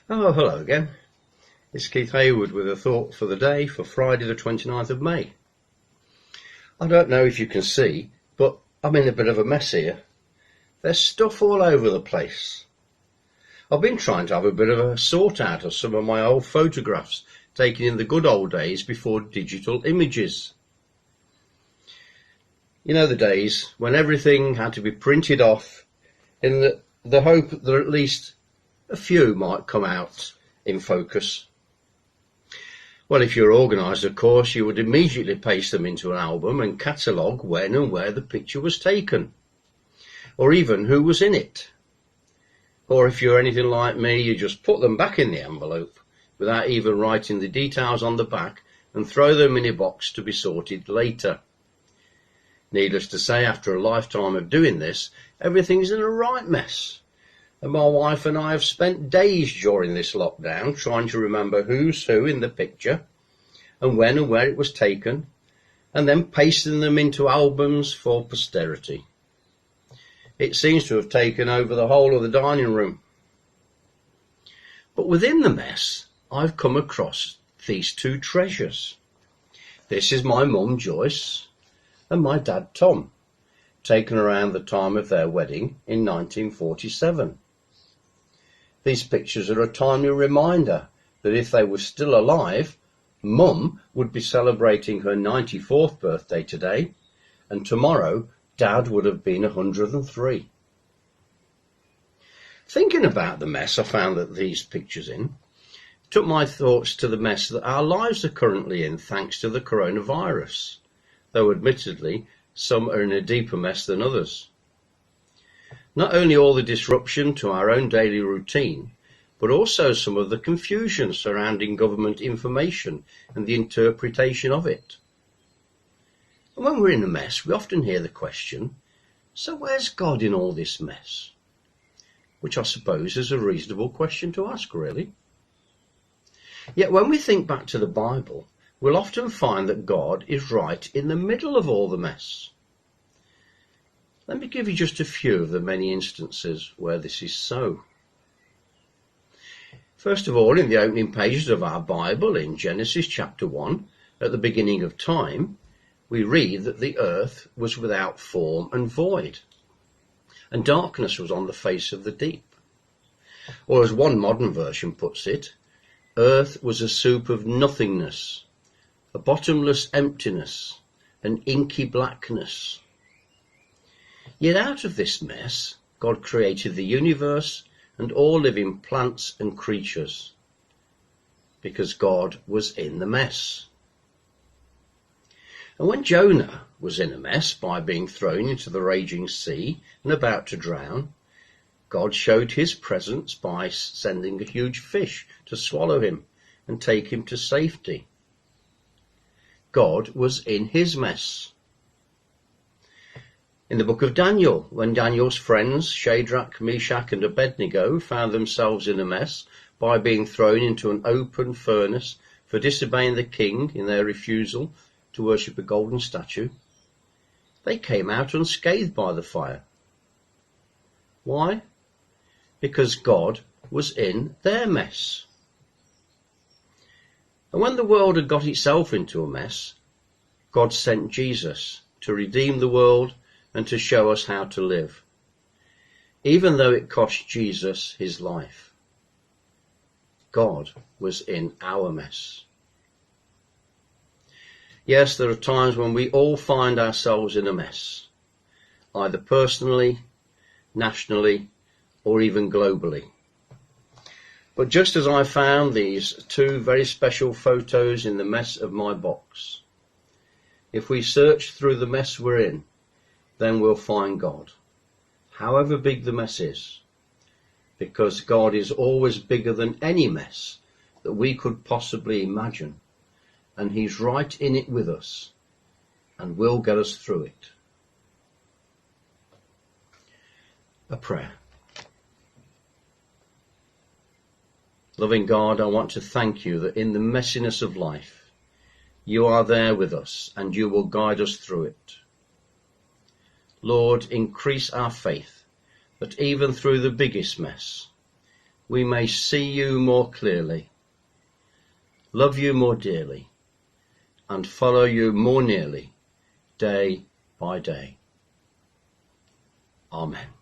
Oh, hello again. It's Keith Haywood with a thought for the day for Friday the 29th of May. I don't know if you can see, but I'm in a bit of a mess here. There's stuff all over the place. I've been trying to have a bit of a sort out of some of my old photographs taken in the good old days before digital images. You know, the days when everything had to be printed off in the hope that at least a few might come out in focus. Well, if you're organised, of course, you would immediately paste them into an album and catalogue when and where the picture was taken, or even who was in it. Or if you're anything like me, you just put them back in the envelope without even writing the details on the back and throw them in a box to be sorted later. Needless to say, after a lifetime of doing this, everything's in a right mess. And my wife and I have spent days during this lockdown trying to remember who's who in the picture and when and where it was taken, and then pasting them into albums for posterity. It seems to have taken over the whole of the dining room. But within the mess, I've come across these two treasures. This is my mum, Joyce, and my dad, Tom, taken around the time of their wedding in 1947. These pictures are a timely reminder that if they were still alive, Mum would be celebrating her 94th birthday today, and tomorrow Dad would have been 103. Thinking about the mess I found that these pictures in took my thoughts to the mess that our lives are currently in thanks to the coronavirus, though admittedly some are in a deeper mess than others. Not only all the disruption to our own daily routine, but also some of the confusion surrounding government information and the interpretation of it. And when we're in a mess, we often hear the question, so where's God in all this mess? Which I suppose is a reasonable question to ask, really. Yet when we think back to the Bible, we'll often find that God is right in the middle of all the mess. Let me give you just a few of the many instances where this is so. First of all, in the opening pages of our Bible, in Genesis chapter 1, at the beginning of time, we read that the earth was without form and void, and darkness was on the face of the deep. Or as one modern version puts it, earth was a soup of nothingness, a bottomless emptiness, an inky blackness. Yet out of this mess, God created the universe and all living plants and creatures, because God was in the mess. And when Jonah was in a mess by being thrown into the raging sea and about to drown, God showed his presence by sending a huge fish to swallow him and take him to safety. God was in his mess. In the book of Daniel, when Daniel's friends, Shadrach, Meshach and Abednego, found themselves in a mess by being thrown into an open furnace for disobeying the king in their refusal to worship a golden statue, they came out unscathed by the fire. Why? Because God was in their mess. And when the world had got itself into a mess, God sent Jesus to redeem the world and to show us how to live, even though it cost Jesus his life. God was in our mess. Yes, there are times when we all find ourselves in a mess, either personally, nationally, or even globally. But just as I found these two very special photos in the mess of my box, if we search through the mess we're in, then we'll find God, however big the mess is, because God is always bigger than any mess that we could possibly imagine, and he's right in it with us and will get us through it. A prayer. Loving God, I want to thank you that in the messiness of life, you are there with us and you will guide us through it. Lord, increase our faith that even through the biggest mess, we may see you more clearly, love you more dearly, and follow you more nearly, day by day. Amen.